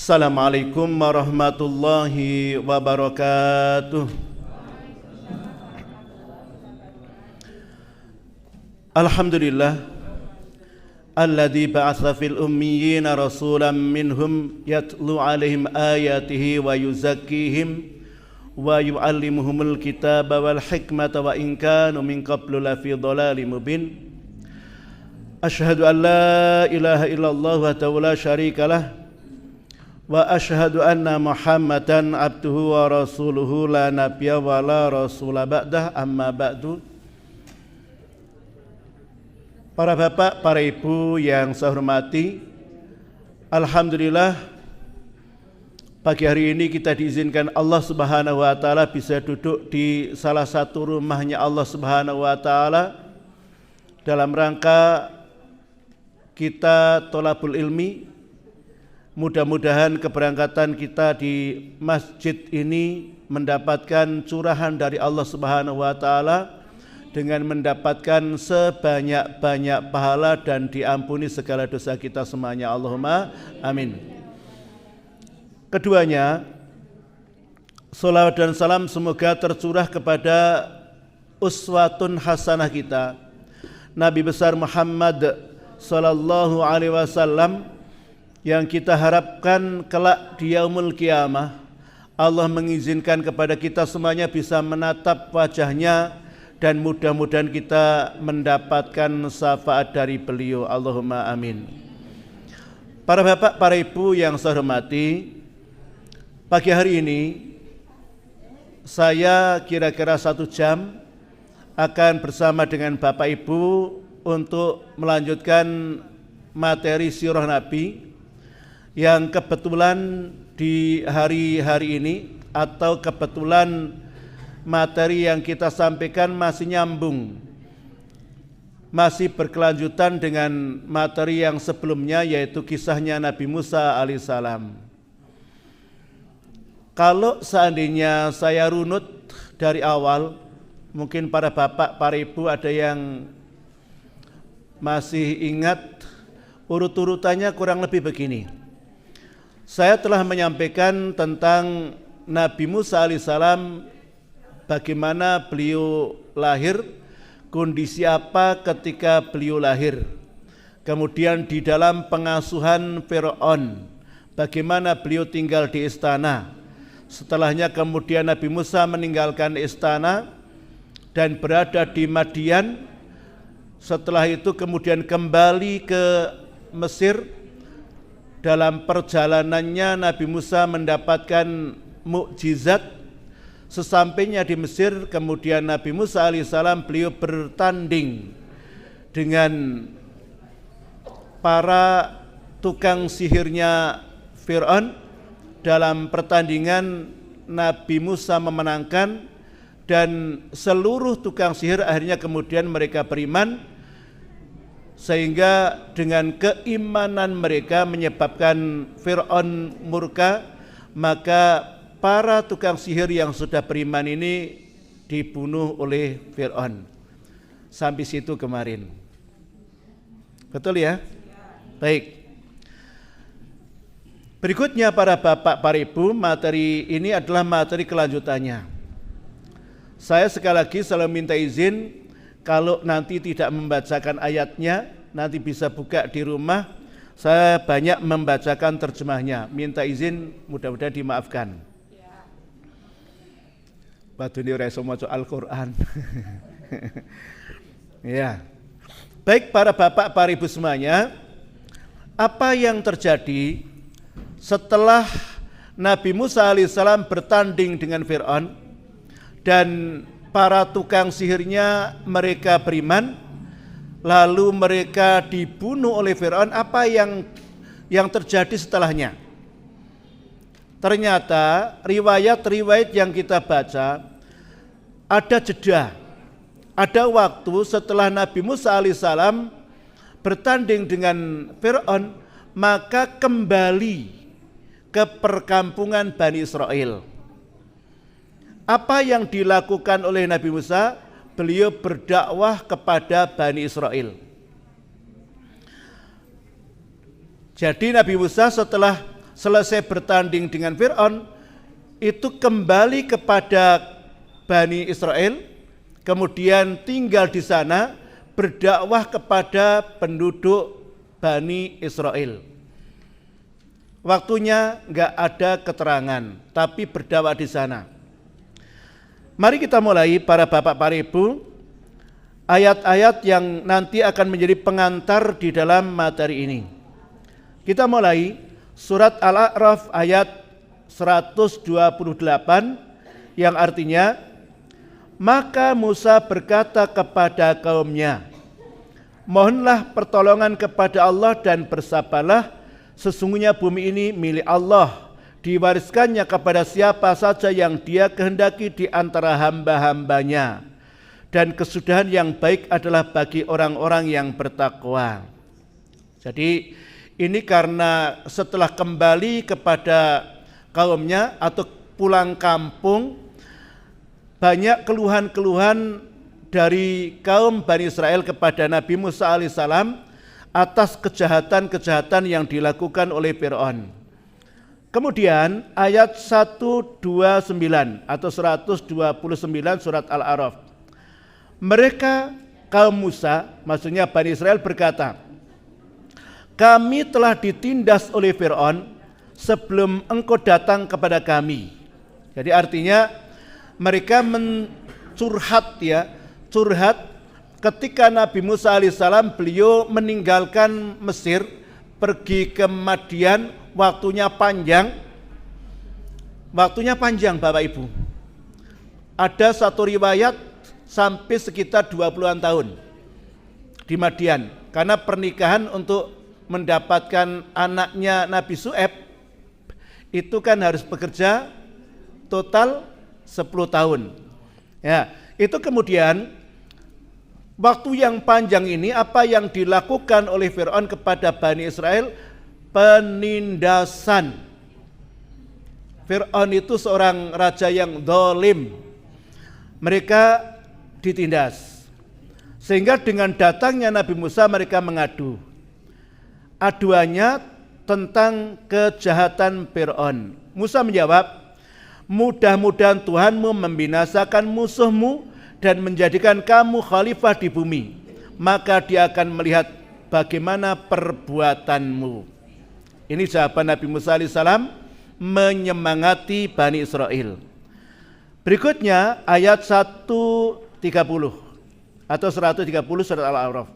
Assalamualaikum warahmatullahi wabarakatuh. Alhamdulillah alladzi ba'atsa fil ummiyina rasulan minhum yatlu 'alaihim ayatihi wa yuzakkihim wa yu'allimuhumul kitaba wal hikmata wa in kanu min qablu lafi dhalalin mubin. Asyhadu an la ilaha illallah wa la syarikalah wa asyhadu anna Muhammadan abduhu wa rasuluhu la nabiyya wa la rasula ba'dah, amma ba'du. Para bapak, para ibu yang saya hormati, alhamdulillah pagi hari ini kita diizinkan Allah Subhanahu wa taala bisa duduk di salah satu rumahnya Allah Subhanahu wa taala dalam rangka kita tholabul ilmi. Mudah-mudahan keberangkatan kita di masjid ini mendapatkan curahan dari Allah Subhanahu wa taala dengan mendapatkan sebanyak-banyak pahala dan diampuni segala dosa kita semuanya. Allahumma amin. Keduanya, salawat dan salam semoga tercurah kepada uswatun hasanah kita, Nabi besar Muhammad sallallahu alaihi wasallam, yang kita harapkan kelak di yaumul qiyamah Allah mengizinkan kepada kita semuanya bisa menatap wajahnya dan mudah-mudahan kita mendapatkan syafaat dari beliau. Allahumma amin. Para bapak, para ibu yang saya hormati, pagi hari ini saya kira-kira 1 jam akan bersama dengan bapak ibu untuk melanjutkan materi sirah Nabi yang kebetulan di hari-hari ini atau kebetulan materi yang kita sampaikan masih nyambung, masih berkelanjutan dengan materi yang sebelumnya, yaitu kisahnya Nabi Musa alaihissalam. Kalau seandainya saya runut dari awal, mungkin para bapak, para ibu ada yang masih ingat, urut-urutannya kurang lebih begini. Saya telah menyampaikan tentang Nabi Musa alaihissalam, bagaimana beliau lahir, kondisi apa ketika beliau lahir, kemudian di dalam pengasuhan Fir'aun, bagaimana beliau tinggal di istana. Setelahnya kemudian Nabi Musa meninggalkan istana dan berada di Madian. Setelah itu kemudian kembali ke Mesir. Dalam perjalanannya Nabi Musa mendapatkan mukjizat. Sesampainya di Mesir, kemudian Nabi Musa alaihissalam beliau bertanding dengan para tukang sihirnya Fir'aun. Dalam pertandingan Nabi Musa memenangkan dan seluruh tukang sihir akhirnya kemudian mereka beriman, sehingga dengan keimanan mereka menyebabkan Fir'aun murka. Maka para tukang sihir yang sudah beriman ini dibunuh oleh Fir'aun. Sampai situ kemarin. Betul ya? Baik. Berikutnya para bapak, para ibu, materi ini adalah materi kelanjutannya. Saya sekali lagi selalu minta izin, kalau nanti tidak membacakan ayatnya, nanti bisa buka di rumah. Saya banyak membacakan terjemahnya. Minta izin, mudah-mudahan dimaafkan. Batu ini reso maca Al-Quran. Ya. Baik para bapak, para ibu semuanya, apa yang terjadi setelah Nabi Musa alaihissalam bertanding dengan Fir'aun dan para tukang sihirnya mereka beriman, lalu mereka dibunuh oleh Fir'aun? Apa yang terjadi setelahnya? Ternyata riwayat-riwayat yang kita baca ada jeda, ada waktu setelah Nabi Musa alaihissalam bertanding dengan Fir'aun, maka kembali ke perkampungan Bani Israel. Apa yang dilakukan oleh Nabi Musa? Beliau berdakwah kepada Bani Israel. Jadi Nabi Musa setelah selesai bertanding dengan Fir'aun, itu kembali kepada Bani Israel, kemudian tinggal di sana berdakwah kepada penduduk Bani Israel. Waktunya nggak ada keterangan, tapi berdakwah di sana. Mari kita mulai para bapak, para ibu, ayat-ayat yang nanti akan menjadi pengantar di dalam materi ini. Kita mulai surat Al-A'raf ayat 128 yang artinya, maka Musa berkata kepada kaumnya, mohonlah pertolongan kepada Allah dan bersabarlah, sesungguhnya bumi ini milik Allah, diwariskannya kepada siapa saja yang Dia kehendaki di antara hamba-hambanya, dan kesudahan yang baik adalah bagi orang-orang yang bertakwa. Jadi ini karena setelah kembali kepada kaumnya atau pulang kampung, banyak keluhan-keluhan dari kaum Bani Israel kepada Nabi Musa alaihissalam atas kejahatan-kejahatan yang dilakukan oleh Fir'aun. Kemudian ayat 129 atau 129 surat Al-A'raf. Mereka kaum Musa, maksudnya Bani Israel berkata, kami telah ditindas oleh Fir'aun sebelum engkau datang kepada kami. Jadi artinya mereka mencurhat curhat ketika Nabi Musa alaihissalam beliau meninggalkan Mesir, pergi ke Madian, waktunya panjang Bapak Ibu. Ada satu riwayat sampai sekitar 20-an tahun di Madian, karena pernikahan untuk mendapatkan anaknya Nabi Syuaib itu kan harus bekerja total 10 tahun. Ya, itu kemudian waktu yang panjang ini apa yang dilakukan oleh Fir'aun kepada Bani Israel? Penindasan. Fir'aun itu seorang raja yang zalim. Mereka ditindas. Sehingga dengan datangnya Nabi Musa mereka mengadu. Aduannya tentang kejahatan Fir'aun. Musa menjawab, mudah-mudahan Tuhanmu membinasakan musuhmu dan menjadikan kamu khalifah di bumi, maka Dia akan melihat bagaimana perbuatanmu. Ini jawaban Nabi Musa alaihissalam menyemangati Bani Israel. Berikutnya ayat 130 atau 130 surat Al-A'raf.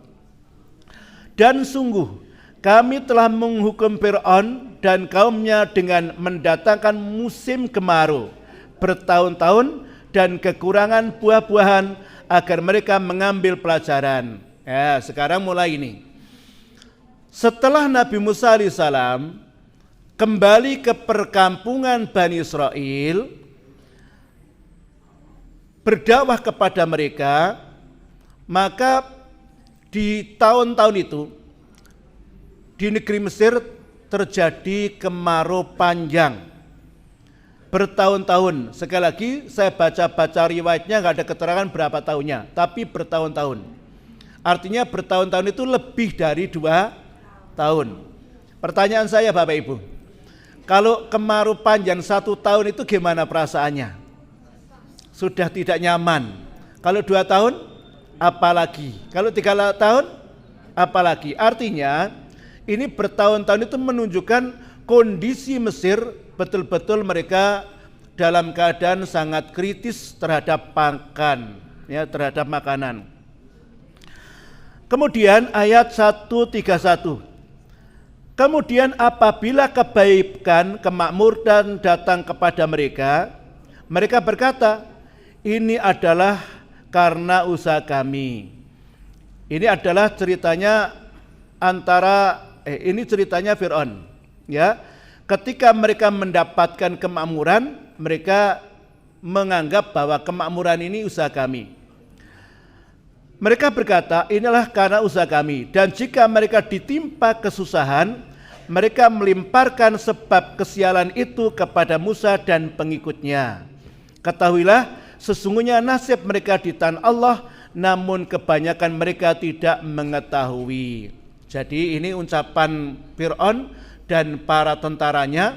Dan sungguh kami telah menghukum Fir'aun dan kaumnya dengan mendatangkan musim kemarau bertahun-tahun dan kekurangan buah-buahan agar mereka mengambil pelajaran. Ya, sekarang mulai ini. Setelah Nabi Musa alaihissalam kembali ke perkampungan Bani Israel, berdakwah kepada mereka, maka di tahun-tahun itu di negeri Mesir terjadi kemarau panjang bertahun-tahun. Sekali lagi saya baca-baca riwayatnya nggak ada keterangan berapa tahunnya, tapi bertahun-tahun. Artinya bertahun-tahun itu lebih dari 2 tahun. Pertanyaan saya Bapak Ibu, kalau kemarau panjang 1 tahun itu gimana perasaannya? Sudah tidak nyaman. Kalau 2 tahun, apalagi. Kalau 3 tahun, apalagi. Artinya ini bertahun-tahun itu menunjukkan kondisi Mesir betul-betul mereka dalam keadaan sangat kritis terhadap pakan, ya, terhadap makanan. Kemudian ayat 131. Kemudian apabila kebaikan, kemakmuran datang kepada mereka, mereka berkata, ini adalah karena usaha kami. Ini adalah ceritanya ini ceritanya Fir'aun, ya. Ketika mereka mendapatkan kemakmuran, mereka menganggap bahwa kemakmuran ini usaha kami. Mereka berkata, inilah karena usaha kami. Dan jika mereka ditimpa kesusahan, mereka melimparkan sebab kesialan itu kepada Musa dan pengikutnya. Ketahuilah, sesungguhnya nasib mereka di tanah Allah, namun kebanyakan mereka tidak mengetahui. Jadi ini ucapan Fir'aun dan para tentaranya,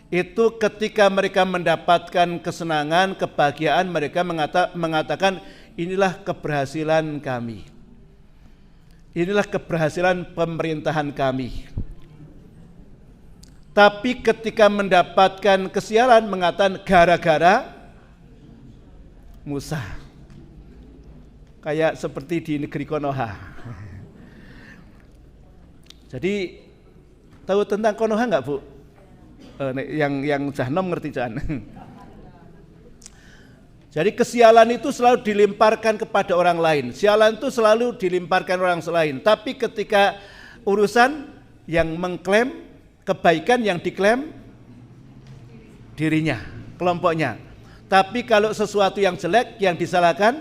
itu ketika mereka mendapatkan kesenangan, kebahagiaan, mereka mengatakan inilah keberhasilan kami. Inilah keberhasilan pemerintahan kami. Tapi ketika mendapatkan kesialan mengatakan gara-gara Musa. Kayak seperti di negeri Konoha. Jadi tahu tentang Konoha enggak, Bu? Yang Jahnom ngerti Jan. Jadi kesialan itu selalu dilemparkan kepada orang lain. Sialan itu selalu dilemparkan orang lain. Tapi ketika urusan yang mengklaim kebaikan, yang diklaim dirinya, kelompoknya. Tapi kalau sesuatu yang jelek yang disalahkan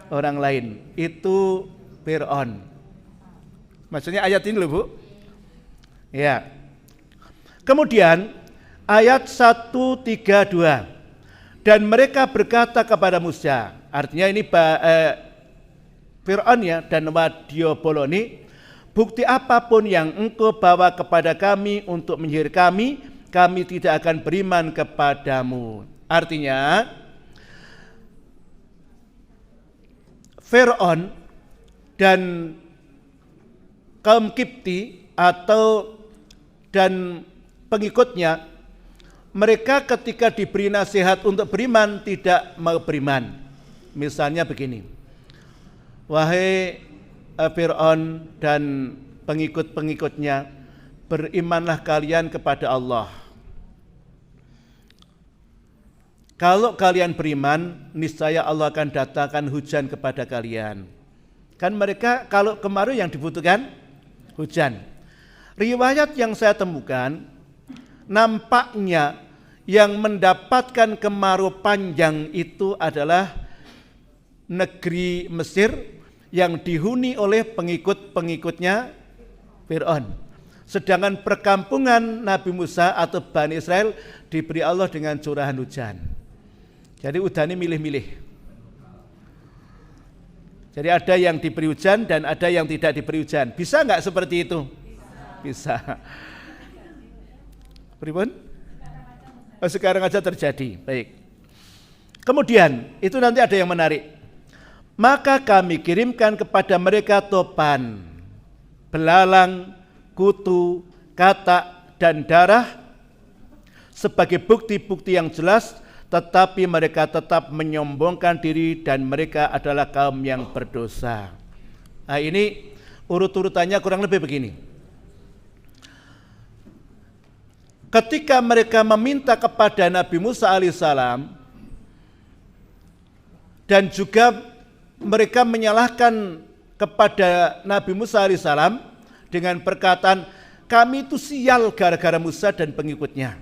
orang lain, itu Fir'aun. Maksudnya ayat ini loh, Bu. Ya. Kemudian ayat 132. Dan mereka berkata kepada Musa, artinya ini Fir'aun ya dan Wadioboloni, bukti apapun yang engkau bawa kepada kami untuk menyihir kami tidak akan beriman kepadamu. Artinya Fir'aun dan kaum Kipti dan pengikutnya, mereka ketika diberi nasihat untuk beriman tidak mau beriman. Misalnya begini, wahai Fir'aun dan pengikut-pengikutnya, berimanlah kalian kepada Allah. Kalau kalian beriman, niscaya Allah akan datangkan hujan kepada kalian. Kan mereka kalau kemarau yang dibutuhkan hujan. Riwayat yang saya temukan, nampaknya yang mendapatkan kemarau panjang itu adalah negeri Mesir yang dihuni oleh pengikut-pengikutnya Fir'aun. Sedangkan perkampungan Nabi Musa atau Bani Israel diberi Allah dengan curahan hujan. Jadi udahnya milih-milih. Jadi ada yang diberi hujan dan ada yang tidak diberi hujan. Bisa nggak seperti itu? Bisa. Pripun? Sekarang aja terjadi. Baik. Kemudian itu nanti ada yang menarik. Maka kami kirimkan kepada mereka topan, belalang, kutu, katak, dan darah sebagai bukti-bukti yang jelas, tetapi mereka tetap menyombongkan diri dan mereka adalah kaum yang berdosa. Nah ini urut-urutannya kurang lebih begini. Ketika mereka meminta kepada Nabi Musa alaihissalam dan juga mereka menyalahkan kepada Nabi Musa alaihissalam dengan perkataan kami itu sial gara-gara Musa dan pengikutnya.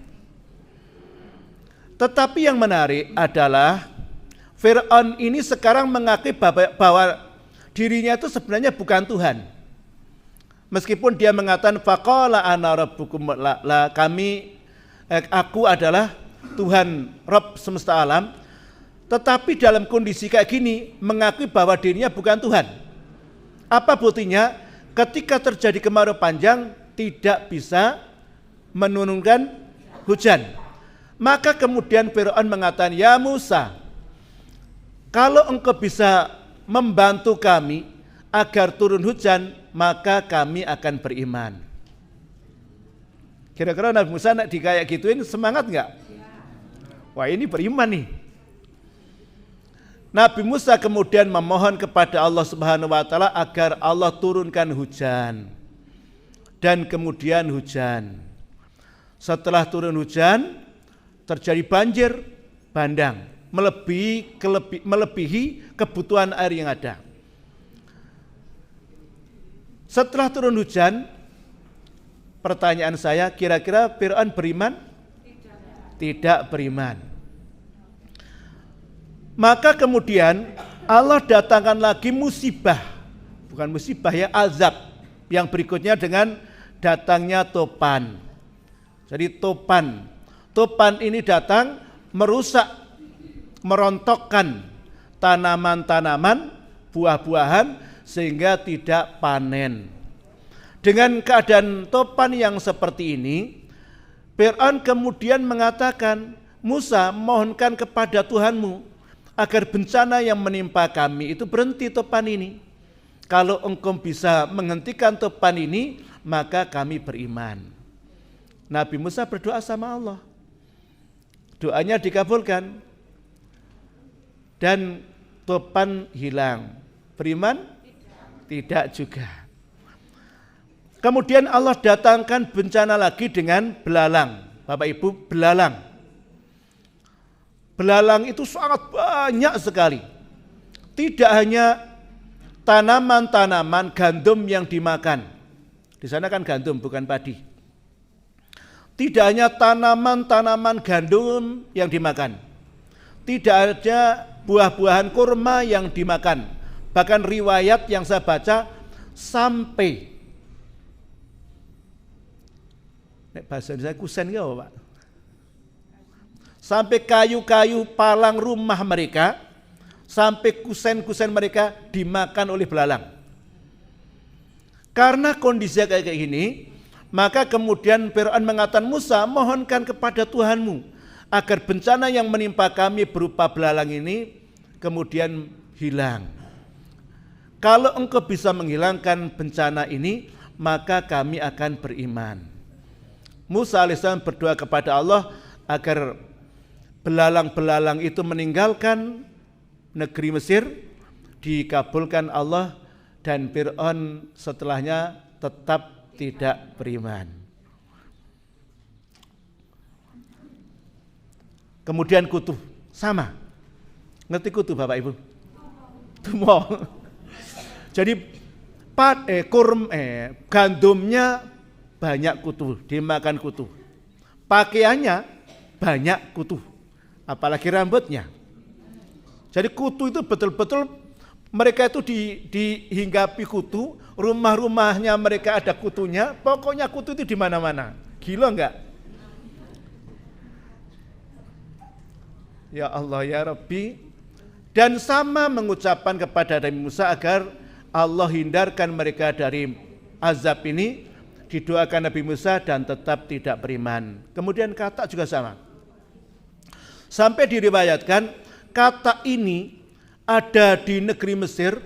Tetapi yang menarik adalah Fir'aun ini sekarang mengakui bahwa dirinya itu sebenarnya bukan Tuhan. Meskipun dia mengatakan faqala ana rabbukum la, aku adalah Tuhan Rabb semesta alam, tetapi dalam kondisi kayak gini mengakui bahwa dirinya bukan Tuhan. Apa buktinya? Ketika terjadi kemarau panjang tidak bisa menurunkan hujan. Maka kemudian Fir'aun mengatakan, ya Musa, kalau engkau bisa membantu kami agar turun hujan, maka kami akan beriman. Kira-kira Nabi Musa nak dikayak gituin semangat enggak? Wah ini beriman nih. Nabi Musa kemudian memohon kepada Allah Subhanahu wa taala agar Allah turunkan hujan. Dan kemudian hujan. Setelah turun hujan terjadi banjir bandang, melebihi kebutuhan air yang ada. Setelah turun hujan, pertanyaan saya, kira-kira Fir'aun beriman? Tidak beriman. Maka kemudian Allah datangkan lagi musibah, bukan musibah ya, azab yang berikutnya dengan datangnya topan. Jadi topan ini datang merusak, merontokkan tanaman-tanaman, buah-buahan sehingga tidak panen. Dengan keadaan topan yang seperti ini, Fir'aun kemudian mengatakan, Musa, mohonkan kepada Tuhanmu agar bencana yang menimpa kami itu berhenti topan ini. Kalau engkau bisa menghentikan topan ini, maka kami beriman. Nabi Musa berdoa sama Allah. Doanya dikabulkan. Dan topan hilang. Beriman? Tidak juga. Kemudian Allah datangkan bencana lagi dengan belalang. Bapak Ibu, belalang. Belalang itu sangat banyak sekali. Tidak hanya tanaman-tanaman gandum yang dimakan. Di sana kan gandum, bukan padi. Tidak hanya tanaman-tanaman gandum yang dimakan. Tidak ada buah-buahan kurma yang dimakan. Bahkan riwayat yang saya baca sampai bahasa Indonesia kusen ya Pak. Sampai kayu-kayu palang rumah mereka, sampai kusen-kusen mereka dimakan oleh belalang. Karena kondisi kayak gini, maka kemudian Fir'aun mengatakan, Musa, mohonkan kepada Tuhanmu agar bencana yang menimpa kami berupa belalang ini kemudian hilang. Kalau engkau bisa menghilangkan bencana ini, maka kami akan beriman. Musa alaihissalam berdoa kepada Allah agar belalang-belalang itu meninggalkan negeri Mesir, dikabulkan Allah, dan Fir'aun setelahnya tetap tidak beriman. Kemudian kutu, sama. Ngerti kutu Bapak Ibu? Tumor. Jadi gandumnya banyak kutu, dimakan kutu. Pakaiannya banyak kutu, apalagi rambutnya. Jadi kutu itu betul-betul mereka itu dihinggapi kutu, rumah-rumahnya mereka ada kutunya, pokoknya kutu itu di mana-mana. Gila enggak? Ya Allah ya Rabbi. Dan sama mengucapkan kepada Nabi Musa agar Allah hindarkan mereka dari azab ini, didoakan Nabi Musa dan tetap tidak beriman. Kemudian kata juga sama. Sampai diriwayatkan kata ini ada di negeri Mesir,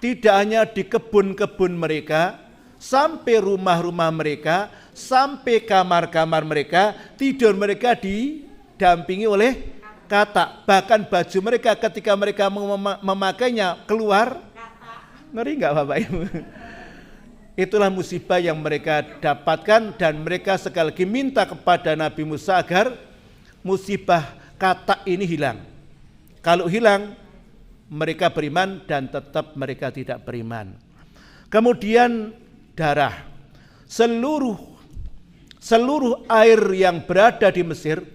tidak hanya di kebun-kebun mereka, sampai rumah-rumah mereka, sampai kamar-kamar mereka, tidur mereka didampingi oleh kata. Bahkan baju mereka ketika mereka memakainya keluar, ngeri nggak Bapak Ibu? Itulah musibah yang mereka dapatkan, dan mereka sekali lagi minta kepada Nabi Musa agar musibah kata ini hilang. Kalau hilang, mereka beriman, dan tetap mereka tidak beriman. Kemudian darah. Seluruh air yang berada di Mesir,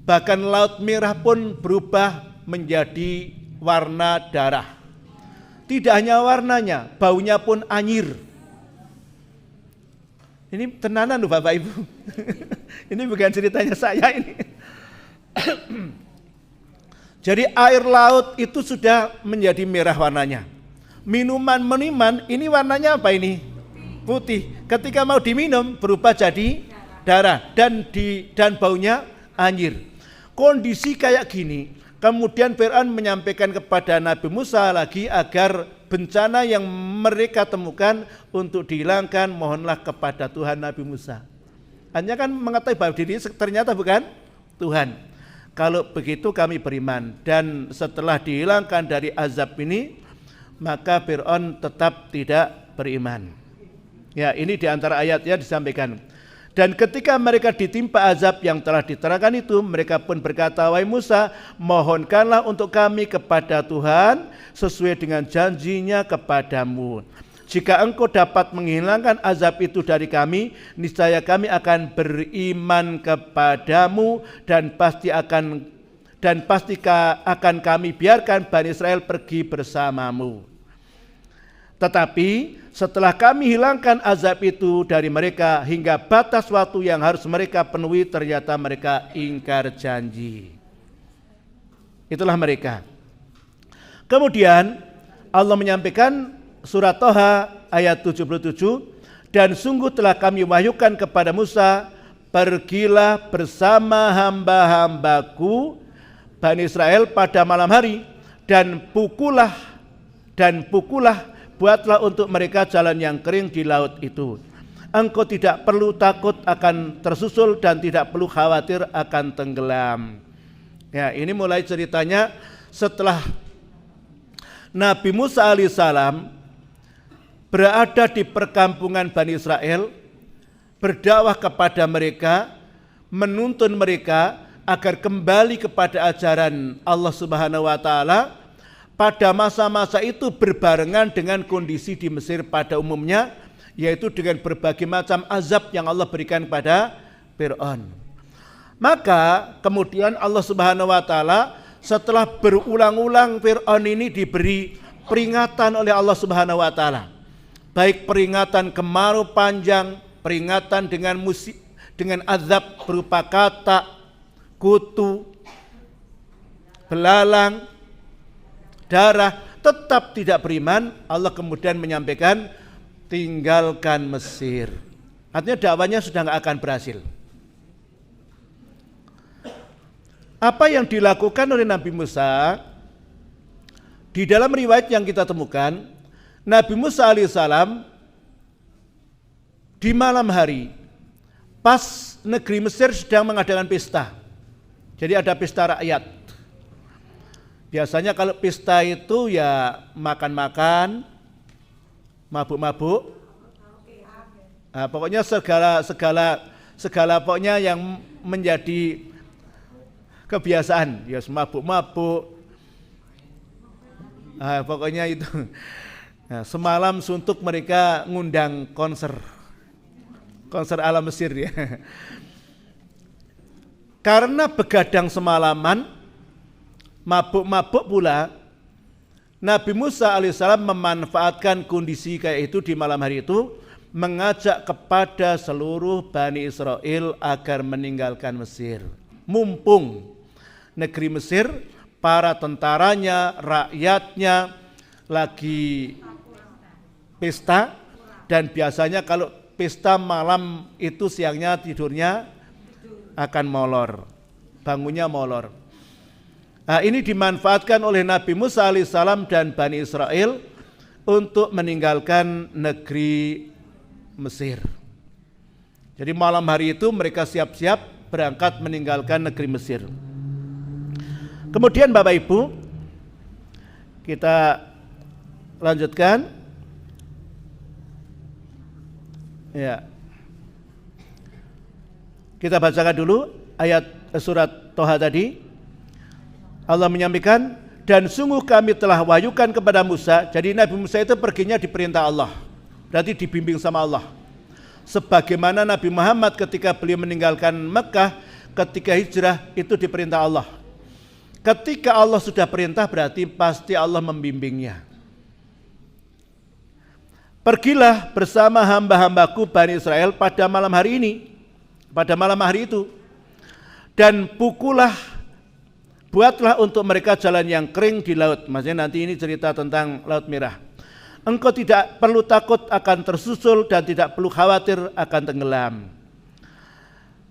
bahkan Laut Merah pun berubah menjadi warna darah. Tidak hanya warnanya, baunya pun anyir. Ini tenanan loh Bapak Ibu. Ini bukan ceritanya saya ini. Jadi air laut itu sudah menjadi merah warnanya. Minuman ini warnanya apa ini? Putih. Ketika mau diminum berubah jadi darah, dan baunya anyir. Kondisi kayak gini, kemudian Fir'aun menyampaikan kepada Nabi Musa lagi agar bencana yang mereka temukan untuk dihilangkan, mohonlah kepada Tuhan Nabi Musa. Hanya kan mengetahui bahwa diri ternyata bukan Tuhan. Kalau begitu kami beriman, dan setelah dihilangkan dari azab ini, maka Fir'aun tetap tidak beriman. Ya, ini diantara ayatnya disampaikan. Dan ketika mereka ditimpa azab yang telah diterangkan itu, mereka pun berkata, wahai Musa, mohonkanlah untuk kami kepada Tuhan sesuai dengan janjinya kepadamu. Jika engkau dapat menghilangkan azab itu dari kami, niscaya kami akan beriman kepadamu, dan pasti akan kami biarkan Bani Israel pergi bersamamu. Tetapi setelah kami hilangkan azab itu dari mereka hingga batas waktu yang harus mereka penuhi, ternyata mereka ingkar janji. Itulah mereka. Kemudian Allah menyampaikan surat Toha ayat 77, dan sungguh telah kami wahyukan kepada Musa, pergilah bersama hamba-hambaku Bani Israel pada malam hari, dan pukullah, buatlah untuk mereka jalan yang kering di laut itu. Engkau tidak perlu takut akan tersusul dan tidak perlu khawatir akan tenggelam. Ya, ini mulai ceritanya setelah Nabi Musa alaihissalam berada di perkampungan Bani Israel, berdakwah kepada mereka, menuntun mereka agar kembali kepada ajaran Allah Subhanahu wa taala. Pada masa-masa itu berbarengan dengan kondisi di Mesir pada umumnya, yaitu dengan berbagai macam azab yang Allah berikan kepada Fir'aun. Maka kemudian Allah Subhanahu wa taala setelah berulang-ulang Fir'aun ini diberi peringatan oleh Allah Subhanahu wa taala. Baik peringatan kemarau panjang, peringatan dengan azab berupa kata, kutu, belalang, darah, tetap tidak beriman. Allah kemudian menyampaikan, tinggalkan Mesir. Artinya dakwanya sudah nggak akan berhasil. Apa yang dilakukan oleh Nabi Musa, di dalam riwayat yang kita temukan, Nabi Musa alaihissalam di malam hari, pas negeri Mesir sedang mengadakan pesta. Jadi ada pesta rakyat. Biasanya kalau pesta itu ya makan-makan, mabuk-mabuk. Nah, pokoknya segala pokoknya yang menjadi kebiasaan, ya mabuk-mabuk. Nah, pokoknya itu. Nah, semalam suntuk mereka ngundang konser ala Mesir ya. Karena begadang semalaman, mabuk-mabuk pula, Nabi Musa alaihissalam memanfaatkan kondisi kayak itu di malam hari itu, mengajak kepada seluruh Bani Israel agar meninggalkan Mesir. Mumpung negeri Mesir, para tentaranya, rakyatnya lagi pesta, dan biasanya kalau pesta malam itu siangnya tidurnya akan molor, bangunnya molor. Nah, ini dimanfaatkan oleh Nabi Musa alaihissalam dan Bani Israel untuk meninggalkan negeri Mesir. Jadi malam hari itu mereka siap-siap berangkat meninggalkan negeri Mesir. Kemudian Bapak Ibu, kita lanjutkan. Ya. Kita bacakan dulu ayat surat Toha tadi. Allah menyampaikan, dan sungguh kami telah wahyukan kepada Musa. Jadi Nabi Musa itu perginya diperintah Allah, berarti dibimbing sama Allah. Sebagaimana Nabi Muhammad ketika beliau meninggalkan Mekah, ketika hijrah itu diperintah Allah. Ketika Allah sudah perintah berarti pasti Allah membimbingnya. Pergilah bersama hamba-hambaku Bani Israel pada malam hari ini, pada malam hari itu, dan pukullah, buatlah untuk mereka jalan yang kering di laut. Maksudnya nanti ini cerita tentang Laut Merah. Engkau tidak perlu takut akan tersusul dan tidak perlu khawatir akan tenggelam.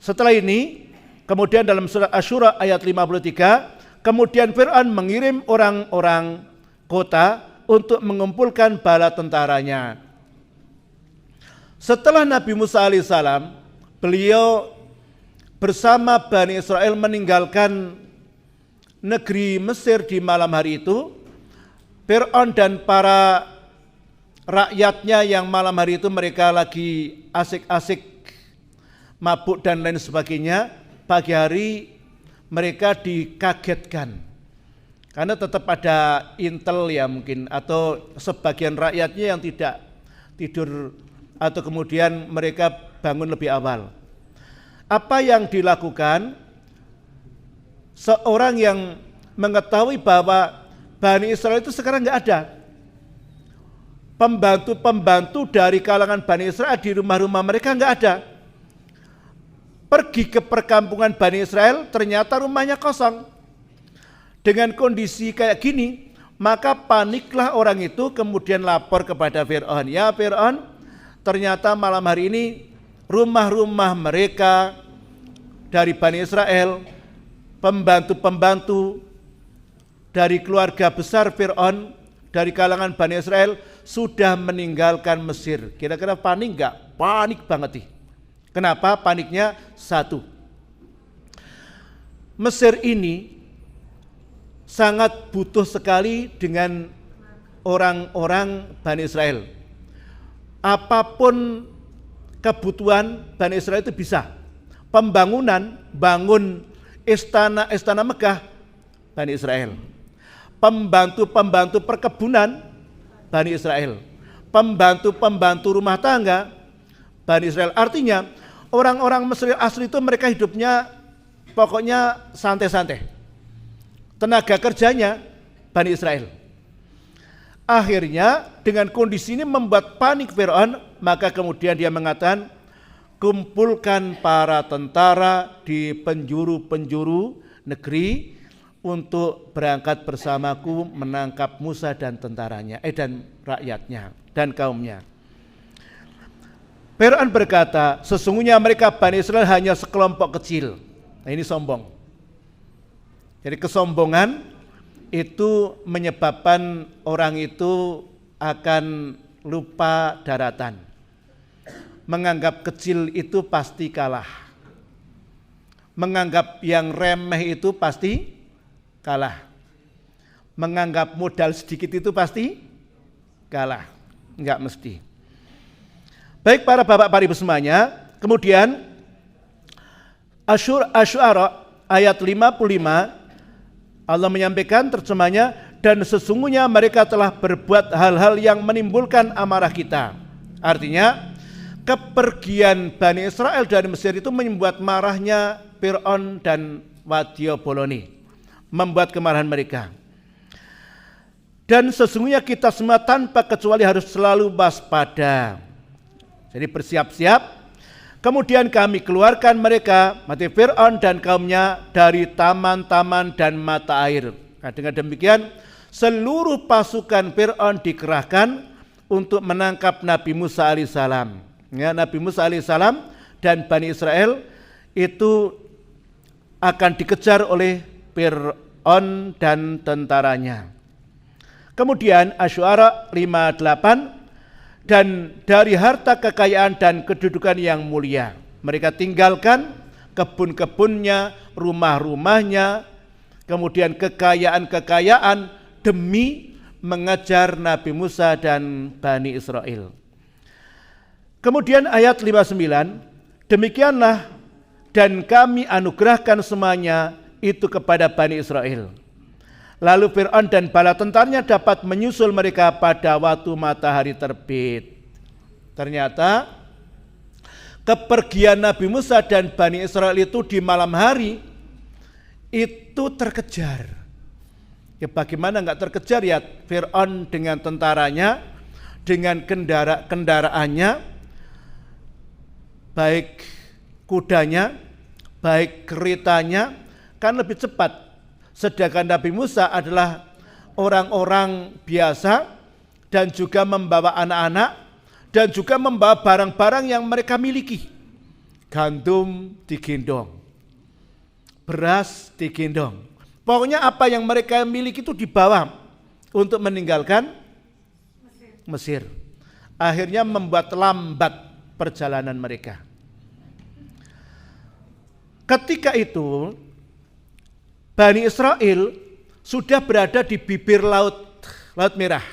Setelah ini, kemudian dalam surat Asy-Syura ayat 53, kemudian Fir'aun mengirim orang-orang kota untuk mengumpulkan bala tentaranya. Setelah Nabi Musa alaihissalam, beliau bersama Bani Israel meninggalkan negeri Mesir di malam hari itu, Fir'aun dan para rakyatnya yang malam hari itu mereka lagi asik-asik mabuk dan lain sebagainya, pagi hari mereka dikagetkan. Karena tetap ada intel ya mungkin, atau sebagian rakyatnya yang tidak tidur atau kemudian mereka bangun lebih awal. Apa yang dilakukan? Seorang yang mengetahui bahwa Bani Israel itu sekarang nggak ada. Pembantu-pembantu dari kalangan Bani Israel di rumah-rumah mereka nggak ada. Pergi ke perkampungan Bani Israel, ternyata rumahnya kosong. Dengan kondisi kayak gini, Maka paniklah orang itu kemudian lapor kepada Fir'aun. Ya Fir'aun, ternyata malam hari ini rumah-rumah mereka dari Bani Israel, pembantu-pembantu dari keluarga besar Fir'aun, dari kalangan Bani Israel sudah meninggalkan Mesir. Kira-kira panik enggak? Panik banget nih. Kenapa paniknya? Satu, Mesir ini sangat butuh sekali dengan orang-orang Bani Israel. Apapun kebutuhan Bani Israel itu bisa. Pembangunan, bangun istana megah, Bani Israel. Pembantu-pembantu perkebunan, Bani Israel. Pembantu-pembantu rumah tangga, Bani Israel. Artinya orang-orang Mesir asli itu mereka hidupnya pokoknya santai-santai. Tenaga kerjanya Bani Israel. Akhirnya dengan kondisi ini membuat panik Fir'aun, maka kemudian dia mengatakan, kumpulkan para tentara di penjuru-penjuru negeri untuk berangkat bersamaku menangkap Musa dan tentaranya, dan rakyatnya dan kaumnya. Fir'aun berkata, sesungguhnya mereka Bani Israel hanya sekelompok kecil. Nah, ini sombong. Jadi kesombongan itu menyebabkan orang itu akan lupa daratan. Menganggap kecil itu pasti kalah. Menganggap yang remeh itu pasti kalah. Menganggap modal sedikit itu pasti kalah. Enggak mesti. Baik para bapak para ibu semuanya, kemudian Asy-Syu'ara ayat 55 Allah menyampaikan terjemahnya, dan sesungguhnya mereka telah berbuat hal-hal yang menimbulkan amarah kita. Artinya kepergian Bani Israel dari Mesir itu membuat marahnya Fir'aun dan Wadiyah-Boloni, membuat kemarahan mereka. Dan sesungguhnya kita semua tanpa kecuali harus selalu waspada. Jadi bersiap-siap. Kemudian kami keluarkan mereka, mati Fir'aun dan kaumnya, dari taman-taman dan mata air. Nah, dengan demikian seluruh pasukan Fir'aun dikerahkan untuk menangkap Nabi Musa alaihissalam. Ya, Nabi Musa alaihissalam dan Bani Israel itu akan dikejar oleh Fir'aun dan tentaranya. Kemudian Asy-Syu'ara 58, dan dari harta kekayaan dan kedudukan yang mulia mereka tinggalkan kebun-kebunnya, rumah-rumahnya, kemudian kekayaan-kekayaan demi mengejar Nabi Musa dan Bani Israel. Kemudian ayat 59, demikianlah dan kami anugerahkan semuanya itu kepada Bani Israel. Lalu Fir'aun dan bala tentaranya dapat menyusul mereka pada waktu matahari terbit. Ternyata kepergian Nabi Musa dan Bani Israel itu di malam hari itu terkejar. Ya bagaimana enggak terkejar ya, Fir'aun dengan tentaranya, dengan kendaraannya, baik kudanya, baik keretanya, kan lebih cepat. Sedangkan Nabi Musa adalah orang-orang biasa dan juga membawa anak-anak dan juga membawa barang-barang yang mereka miliki. Gandum digendong, beras digendong. Pokoknya apa yang mereka miliki itu dibawa untuk meninggalkan Mesir. Akhirnya membuat lambat perjalanan mereka. Ketika itu Bani Israel sudah berada di bibir Laut Merah.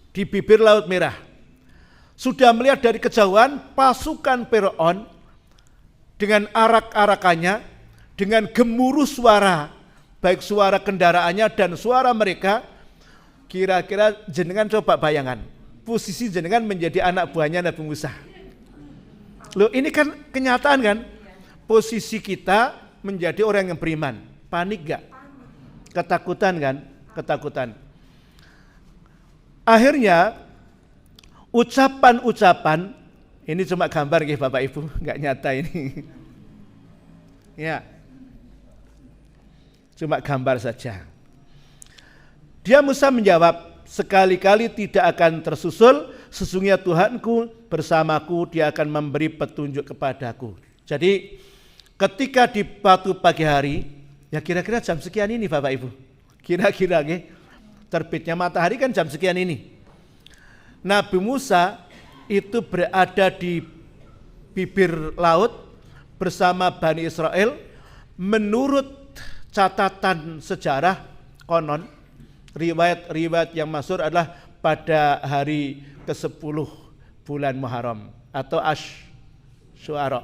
Di bibir Laut Merah. Sudah melihat dari kejauhan pasukan Fir'aun dengan arak-arakannya, dengan gemuruh suara, baik suara kendaraannya dan suara mereka. Kira-kira jenengan coba bayangan, posisi jenengan menjadi anak buahnya Nabi Musa. Loh, ini kan kenyataan kan? Posisi kita menjadi orang yang beriman, panik gak? Ketakutan kan? Ketakutan. Akhirnya ucapan-ucapan, ini cuma gambar ya Bapak Ibu, gak nyata ini. Ya, cuma gambar saja. Dia Musa menjawab, sekali-kali tidak akan tersusul, sesungguhnya Tuhanku bersamaku, dia akan memberi petunjuk kepadaku. Jadi ketika di waktu pagi hari, ya kira-kira jam sekian ini Bapak Ibu, kira-kira terbitnya matahari kan jam sekian ini. Nabi Musa itu berada di bibir laut bersama Bani Israel. Menurut catatan sejarah konon, riwayat yang masyhur adalah pada hari ke-10 bulan Muharram atau Asyura.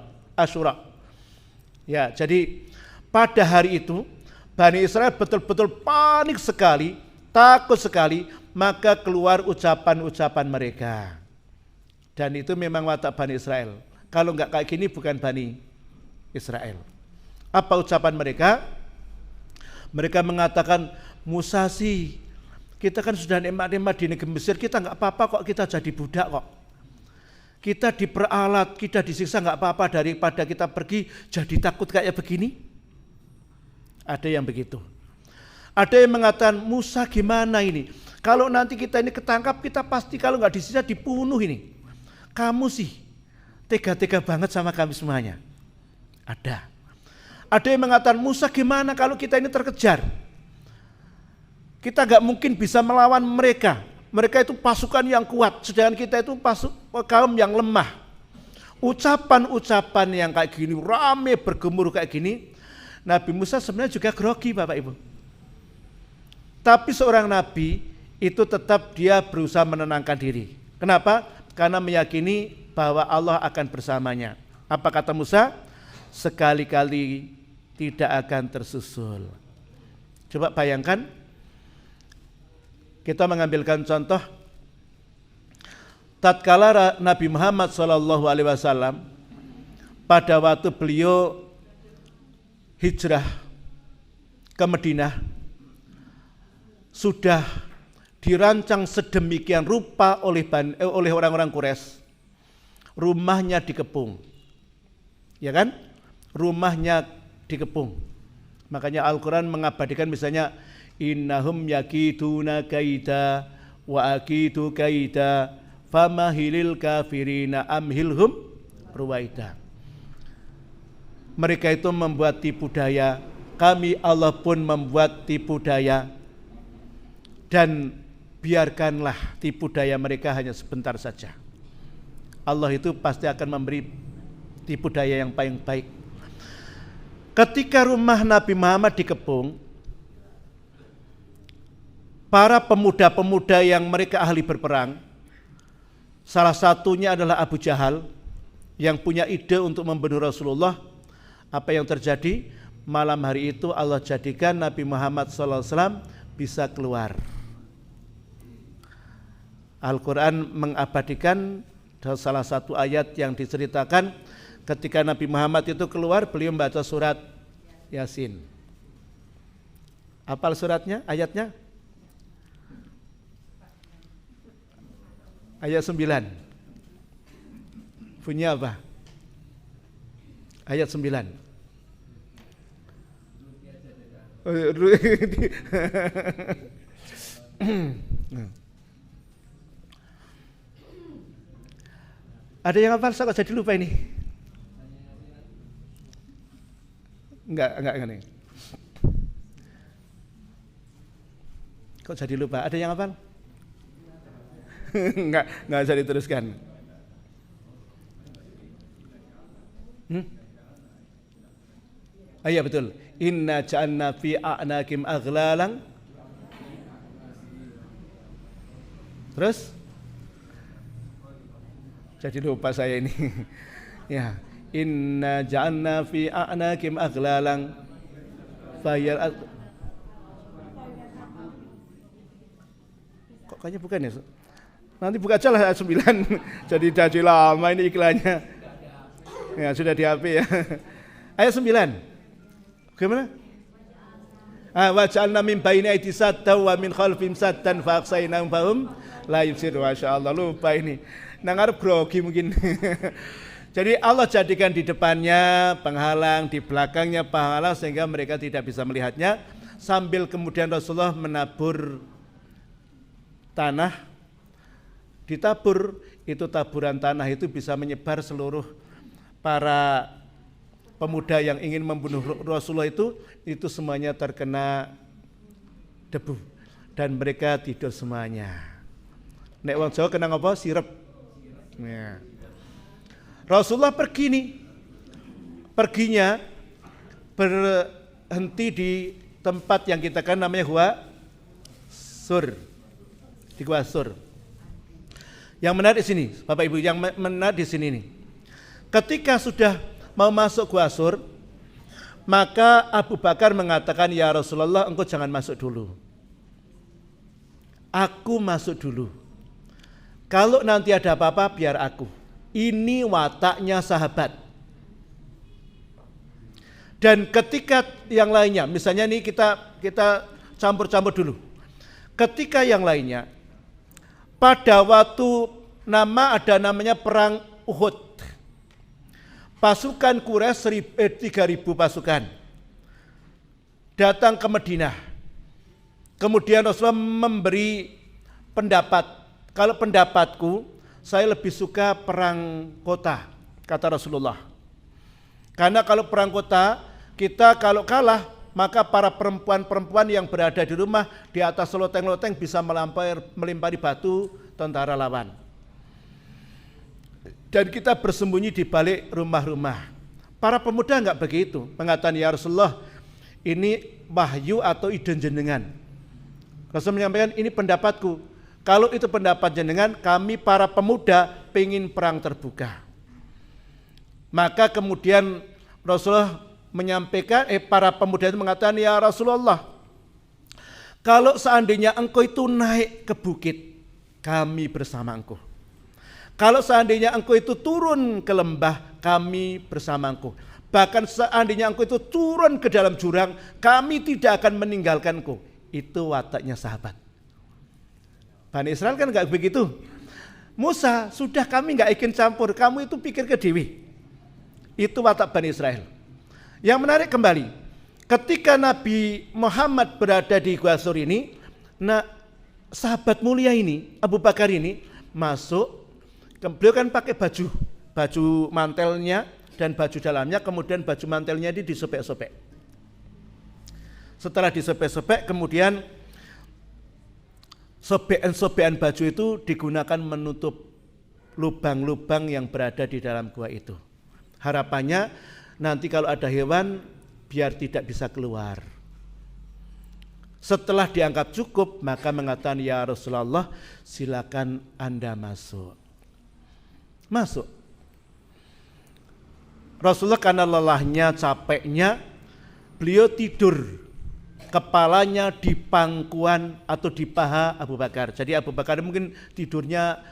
Ya, jadi pada hari itu Bani Israel betul-betul panik sekali, takut sekali, maka keluar ucapan-ucapan mereka. Dan itu memang watak Bani Israel. Kalau enggak kayak gini bukan Bani Israel. Apa ucapan mereka? Mereka mengatakan, Musa sih, kita kan sudah nikmat-nikmat di negeri Mesir, kita enggak apa-apa kok kita jadi budak kok. Kita diperalat, kita disiksa enggak apa-apa daripada kita pergi jadi takut kayak begini. Ada yang begitu. Ada yang mengatakan, Musa gimana ini? Kalau nanti kita ini ketangkap, kita pasti kalau enggak disiksa dibunuh ini. Kamu sih tega-tega banget sama kami semuanya. Ada. Ada yang mengatakan, Musa gimana kalau kita ini terkejar? Kita gak mungkin bisa melawan mereka. Mereka itu pasukan yang kuat, sedangkan kita itu kaum yang lemah. Ucapan-ucapan yang kayak gini, rame bergemuruh kayak gini, Nabi Musa sebenarnya juga grogi Bapak Ibu. Tapi seorang Nabi itu tetap dia berusaha menenangkan diri. Kenapa? Karena meyakini bahwa Allah akan bersamanya. Apa kata Musa? Sekali-kali tidak akan tersusul. Coba bayangkan, kita mengambilkan contoh, tatkala Nabi Muhammad SAW pada waktu beliau hijrah ke Madinah, sudah dirancang sedemikian rupa oleh orang-orang Quraisy. Rumahnya dikepung, ya kan? Rumahnya dikepung. Makanya Al-Quran mengabadikan misalnya, innahum yakiduna kaida wa akidu kaida famahilil kafirina amhilhum ruwaida. Mereka itu membuat tipu daya, kami Allah pun membuat tipu daya, dan biarkanlah tipu daya mereka hanya sebentar saja. Allah itu pasti akan memberi tipu daya yang paling baik. Ketika rumah Nabi Muhammad dikepung, para pemuda-pemuda yang mereka ahli berperang, salah satunya adalah Abu Jahal yang punya ide untuk membunuh Rasulullah. Apa yang terjadi? Malam hari itu Allah jadikan Nabi Muhammad SAW bisa keluar. Al-Quran mengabadikan salah satu ayat yang diceritakan ketika Nabi Muhammad itu keluar, beliau membaca surat Yasin. Apal suratnya, ayatnya? Ayat 9. Punya apa? Ayat 9. Ada yang hafal? Saya kok jadi lupa ini. Enggak nih. Kok jadi lupa? Ada yang hafal? Enggak bisa diteruskan. Iya betul. Inna ja'alna fi a'nakim aghlalang. Terus? Jadi lupa saya ini. Ya. Inna ja'alna fi a'nakim aghlalang fayal. Kok kayaknya bukan ya? Nanti buka aja lah ayat 9. Jadi lama ini iklannya. Ya sudah di HP ya. Ayat 9. Gimana? Wa ja'alna min baini aydihim saddan wa min khalfihim saddan fa aqsaynahum fahum la yubsirun. Masyaallah, lupa ini. Nang arep grogi mungkin. Jadi Allah jadikan di depannya penghalang, di belakangnya penghalang sehingga mereka tidak bisa melihatnya. Sambil kemudian Rasulullah menabur tanah ditabur, itu taburan tanah itu bisa menyebar seluruh para pemuda yang ingin membunuh Rasulullah itu semuanya terkena debu dan mereka tidur semuanya. Nek wong Jawa kena apa? Sirep. Ya. Rasulullah pergi nih. Perginya berhenti di tempat yang kita kan namanya Gua Sur. Di Gua Sur. Yang menarik di sini, Bapak Ibu, yang menarik di sini nih. Ketika sudah mau masuk Gua Sur, maka Abu Bakar mengatakan, "Ya Rasulullah, engkau jangan masuk dulu. Aku masuk dulu. Kalau nanti ada apa-apa biar aku." Ini wataknya sahabat. Dan ketika yang lainnya, misalnya nih kita campur-campur dulu. Ketika yang lainnya, pada waktu ada namanya perang Uhud. Pasukan Quraisy 3.000 pasukan datang ke Madinah. Kemudian Rasulullah memberi pendapat. Kalau pendapatku, saya lebih suka perang kota, kata Rasulullah. Karena kalau perang kota, kita kalau kalah, maka para perempuan-perempuan yang berada di rumah di atas loteng-loteng bisa melempari batu tentara lawan. Dan kita bersembunyi di balik rumah-rumah. Para pemuda enggak begitu, mengatakan, "Ya Rasulullah, ini wahyu atau ide jenengan." Rasul menyampaikan, "Ini pendapatku. Kalau itu pendapat jenengan, kami para pemuda pengen perang terbuka." Maka kemudian Rasulullah menyampaikan, para pemuda itu mengatakan, "Ya Rasulullah, kalau seandainya engkau itu naik ke bukit, kami bersama engkau. Kalau seandainya engkau itu turun ke lembah, kami bersama engkau. Bahkan seandainya engkau itu turun ke dalam jurang, kami tidak akan meninggalkan engkau." Itu wataknya sahabat. Bani Israel kan enggak begitu. Musa, sudah kami enggak ingin campur, kamu itu pikir ke dewi. Itu watak Bani Israel. Yang menarik kembali, ketika Nabi Muhammad berada di Gua Sur ini, sahabat mulia ini, Abu Bakar ini masuk, beliau kan pakai baju mantelnya dan baju dalamnya, kemudian baju mantelnya ini disobek-sobek. Setelah disobek-sobek, kemudian sobekan-sobekan baju itu digunakan menutup lubang-lubang yang berada di dalam gua itu. Harapannya nanti kalau ada hewan biar tidak bisa keluar. Setelah dianggap cukup, maka mengatakan, "Ya Rasulullah, silakan Anda masuk." Masuk. Rasulullah karena lelahnya, capeknya, beliau tidur. Kepalanya di pangkuan atau di paha Abu Bakar. Jadi Abu Bakar mungkin tidurnya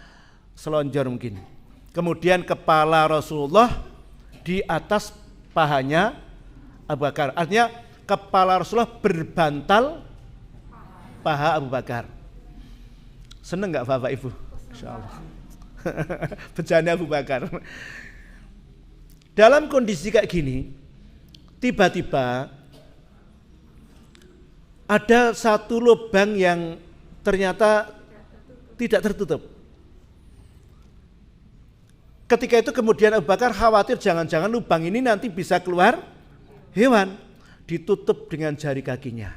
selonjor mungkin. Kemudian kepala Rasulullah di atas pahanya Abu Bakar. Artinya kepala Rasulullah berbantal paha Abu Bakar. Seneng nggak Bapak Ibu? Insyaallah. Bercanda Abu Bakar. Dalam kondisi kayak gini, tiba-tiba ada satu lubang yang ternyata tidak tertutup. Ketika itu kemudian Abu Bakar khawatir jangan-jangan lubang ini nanti bisa keluar hewan. Ditutup dengan jari kakinya.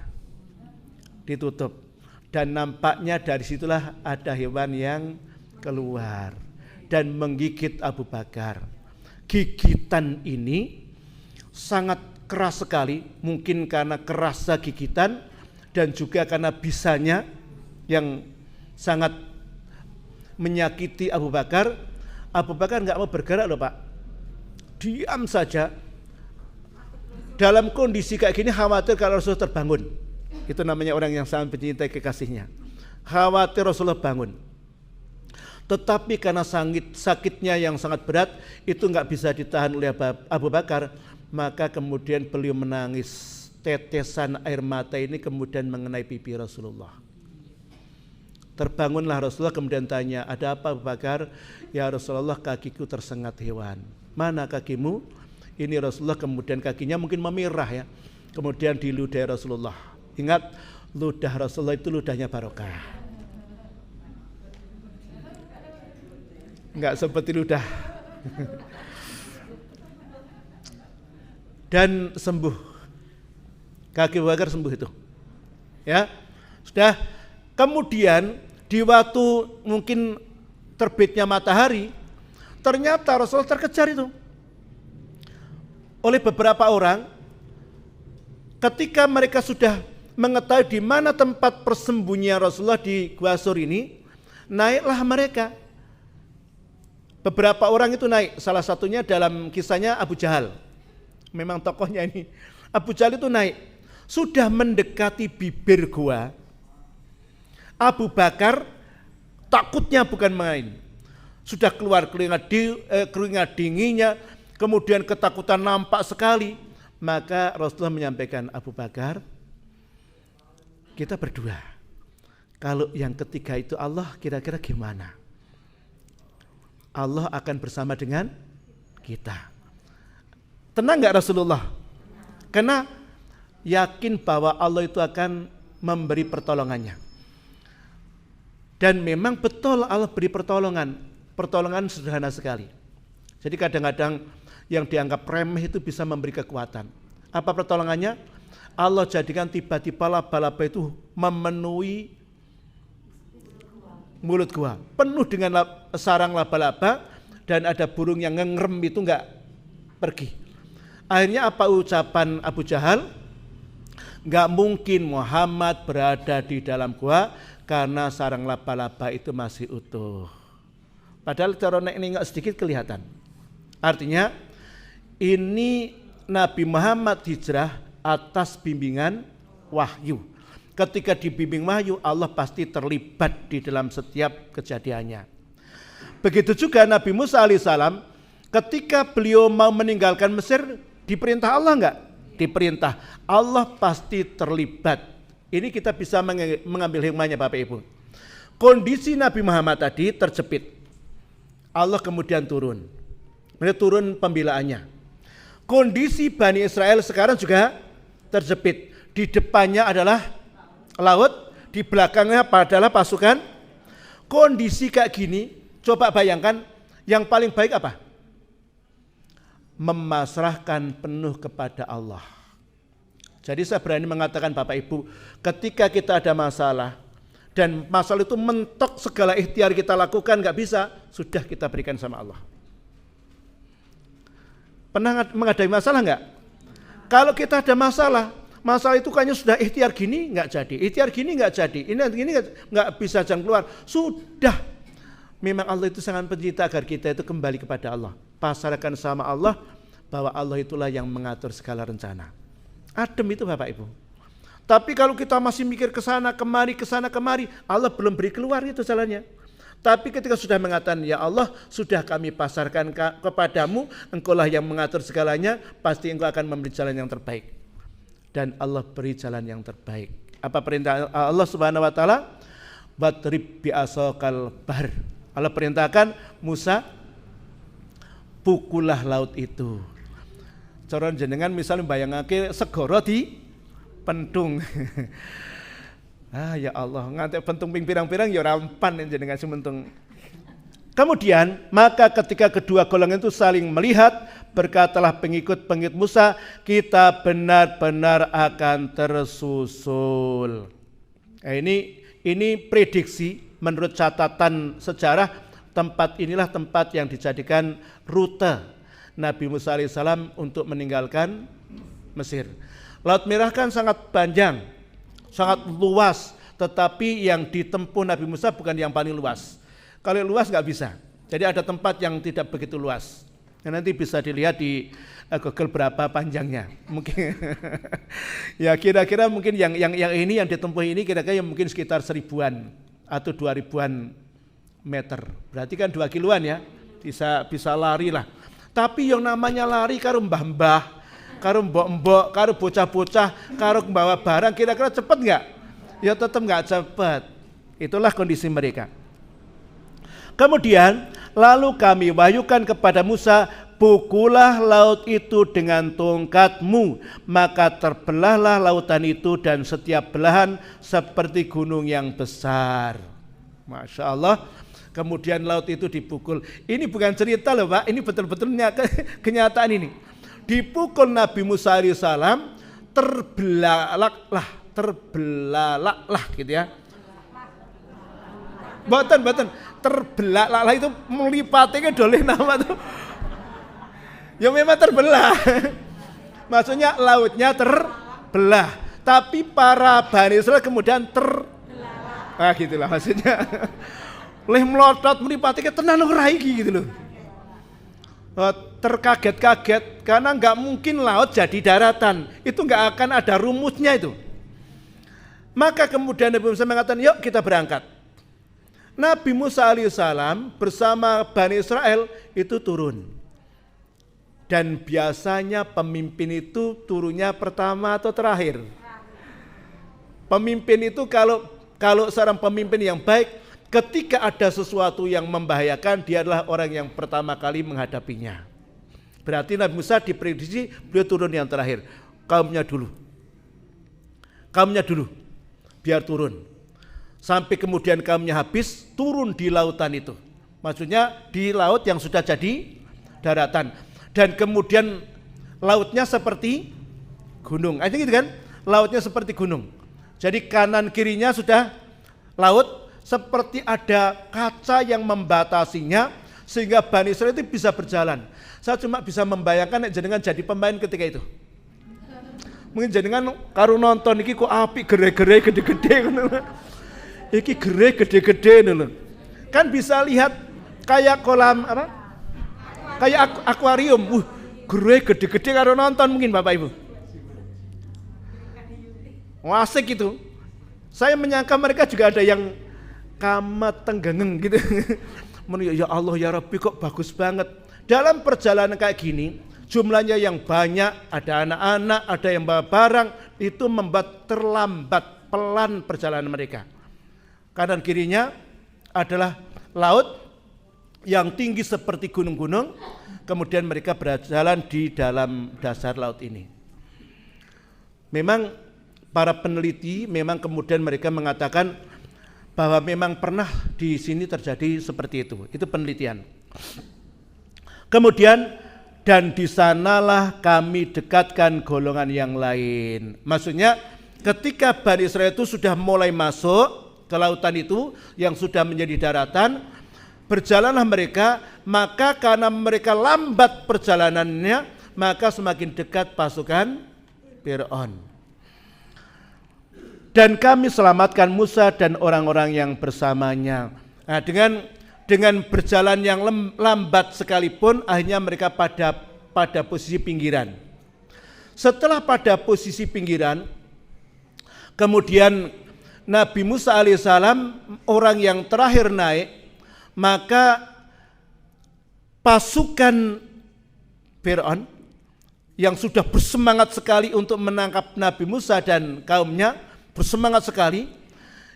Ditutup. Dan nampaknya dari situlah ada hewan yang keluar dan menggigit Abu Bakar. Gigitan ini sangat keras sekali, mungkin karena kerasnya gigitan dan juga karena bisanya yang sangat menyakiti Abu Bakar. Abu Bakar enggak mau bergerak loh Pak, diam saja. Dalam kondisi kayak gini khawatir kalau Rasulullah terbangun. Itu namanya orang yang sangat mencintai kekasihnya. Khawatir Rasulullah bangun. Tetapi karena sakitnya yang sangat berat, itu enggak bisa ditahan oleh Abu Bakar, maka kemudian beliau menangis. Tetesan air mata ini kemudian mengenai pipi Rasulullah. Terbangunlah Rasulullah kemudian tanya, "Ada apa Abu Bakar?" "Ya Rasulullah, kakiku tersengat hewan." "Mana kakimu?" Ini Rasulullah kemudian kakinya mungkin memirah ya. Kemudian diludahi Rasulullah. Ingat, ludah Rasulullah itu ludahnya barokah. Enggak seperti ludah. Dan sembuh. Kaki Abu Bakar sembuh itu. Ya. Sudah. Kemudian di waktu mungkin terbitnya matahari, ternyata Rasulullah terkejar itu oleh beberapa orang. Ketika mereka sudah mengetahui di mana tempat persembunyian Rasulullah di Gua Sur ini, naiklah mereka. Beberapa orang itu naik, salah satunya dalam kisahnya Abu Jahal. Memang tokohnya ini. Abu Jahal itu naik, sudah mendekati bibir gua. Abu Bakar takutnya bukan main. Sudah keluar keringat dinginnya, kemudian ketakutan nampak sekali. Maka Rasulullah menyampaikan, Abu Bakar, kita berdua. Kalau yang ketiga itu Allah, kira-kira gimana? Allah akan bersama dengan kita. Tenang gak Rasulullah? Karena yakin bahwa Allah itu akan memberi pertolongannya. Dan memang betul Allah beri pertolongan. Pertolongan sederhana sekali. Jadi kadang-kadang yang dianggap remeh itu bisa memberi kekuatan. Apa pertolongannya? Allah jadikan tiba-tiba laba-laba itu memenuhi mulut gua. Penuh dengan sarang laba-laba dan ada burung yang ngerem itu enggak pergi. Akhirnya apa ucapan Abu Jahal? Enggak mungkin Muhammad berada di dalam gua karena sarang laba-laba itu masih utuh. Padahal cara nengok sedikit kelihatan. Artinya ini Nabi Muhammad hijrah atas bimbingan wahyu. Ketika dibimbing wahyu, Allah pasti terlibat di dalam setiap kejadiannya. Begitu juga Nabi Musa alaihissalam, ketika beliau mau meninggalkan Mesir, diperintah Allah enggak? Diperintah. Allah pasti terlibat. Ini kita bisa mengambil hikmahnya Bapak Ibu. Kondisi Nabi Muhammad tadi terjepit. Allah kemudian turun. Mereka turun pembelaannya. Kondisi Bani Israel sekarang juga terjepit. Di depannya adalah laut, di belakangnya adalah pasukan. Kondisi kayak gini, coba bayangkan yang paling baik apa? Memasrahkan penuh kepada Allah. Jadi saya berani mengatakan Bapak Ibu, ketika kita ada masalah dan masalah itu mentok segala ikhtiar kita lakukan gak bisa, sudah kita berikan sama Allah. Pernah menghadapi masalah enggak? Kalau kita ada masalah itu kayaknya sudah ikhtiar gini enggak jadi, ikhtiar gini enggak jadi, ini enggak bisa jalan keluar. Sudah, memang Allah itu sangat pencipta agar kita itu kembali kepada Allah. Pasrahkan sama Allah bahwa Allah itulah yang mengatur segala rencana. Adem itu Bapak Ibu. Tapi kalau kita masih mikir ke sana kemari, Allah belum beri keluar itu jalannya. Tapi ketika sudah mengatakan, ya Allah, sudah kami pasarkan kepadamu, engkaulah yang mengatur segalanya, pasti engkau akan memberi jalan yang terbaik. Dan Allah beri jalan yang terbaik. Apa perintah Allah Subhanahu wa taala? Wadrib bi'asokal bahr. Allah perintahkan Musa, pukullah laut itu. Coron jenengan misalnya bayangake segoro di pentung. Ya Allah, ngantek pentung ping pirang-pirang ya rampan jenengan sementung. Kemudian maka ketika kedua golongan itu saling melihat, berkatalah pengikut-pengikut Musa, kita benar-benar akan tersusul. Nah, ini prediksi menurut catatan sejarah, tempat inilah tempat yang dijadikan rute Nabi Musa alaihissalam untuk meninggalkan Mesir. Laut Merah kan sangat panjang, sangat luas, tetapi yang ditempuh Nabi Musa bukan yang paling luas. Kalau luas nggak bisa, jadi ada tempat yang tidak begitu luas. Nanti bisa dilihat di Google berapa panjangnya. Mungkin ya kira-kira mungkin yang ini yang ditempuh ini kira-kira yang mungkin sekitar 1000-an atau 2000-an meter. Berarti kan 2 kiloan ya, bisa lari lah. Tapi yang namanya lari karo mbah-mbah, karo mbok-mbok, karo bocah-bocah, karo membawa barang, kira-kira cepat nggak? Ya tetap nggak cepat. Itulah kondisi mereka. Kemudian lalu kami wahyukan kepada Musa, pukullah laut itu dengan tongkatmu, maka terbelahlah lautan itu dan setiap belahan seperti gunung yang besar. Masya Allah. kemudian laut itu dipukul. Ini bukan cerita loh Pak, ini betul-betul kenyataan ini. Dipukul Nabi Musa alaihissalam, terbelalaklah gitu ya. Boten, terbelalaklah itu melipatnya doleh nama tuh. Ya memang terbelah. Maksudnya lautnya terbelah. Tapi para Bani Israil kemudian terbelah. Gitulah maksudnya. Leh melotot melipatnya tenan rai gitu loh. Terkaget-kaget karena nggak mungkin laut jadi daratan. Itu nggak akan ada rumusnya itu. Maka kemudian Nabi Musa mengatakan, yuk kita berangkat. Nabi Musa alaihissalam bersama Bani Israel itu turun. Dan biasanya pemimpin itu turunnya pertama atau terakhir. Pemimpin itu kalau seorang pemimpin yang baik, ketika ada sesuatu yang membahayakan, dia adalah orang yang pertama kali menghadapinya. Berarti Nabi Musa diprediksi beliau turun yang terakhir. Kaumnya dulu, biar turun. Sampai kemudian kaumnya habis, turun di lautan itu. Maksudnya di laut yang sudah jadi daratan. Dan kemudian lautnya seperti gunung. Artinya gitu kan? Lautnya seperti gunung. Jadi kanan kirinya sudah laut, seperti ada kaca yang membatasinya sehingga Bani Israil itu bisa berjalan. Saya cuma bisa membayangkan jenengan jadi pemain ketika itu. Mungkin jenengan karo nonton iki kok api gere-gere gede-gede iki gere gede-gede ngono. Kan bisa lihat kayak kolam apa? Kayak akuarium. Gere gede-gede karo nonton mungkin Bapak Ibu. Asik itu. Saya menyangka mereka juga ada yang kamat tenggengeng gitu. Ya Allah ya Rabbi kok bagus banget. Dalam perjalanan kayak gini, jumlahnya yang banyak, ada anak-anak, ada yang bawa barang, itu membuat terlambat pelan perjalanan mereka. Kanan kirinya adalah laut yang tinggi seperti gunung-gunung, kemudian mereka berjalan di dalam dasar laut ini. Memang para peneliti memang kemudian mereka mengatakan bahwa memang pernah di sini terjadi seperti itu. Itu penelitian. Kemudian dan di sanalah kami dekatkan golongan yang lain. Maksudnya ketika Bani Israil itu sudah mulai masuk ke lautan itu yang sudah menjadi daratan, berjalanlah mereka, maka karena mereka lambat perjalanannya, maka semakin dekat pasukan Fir'aun. Dan kami selamatkan Musa dan orang-orang yang bersamanya. Nah, dengan berjalan yang lambat sekalipun, akhirnya mereka pada posisi pinggiran. Setelah pada posisi pinggiran, kemudian Nabi Musa alaihissalam orang yang terakhir naik, maka pasukan Fir'aun yang sudah bersemangat sekali untuk menangkap Nabi Musa dan kaumnya, bersemangat sekali,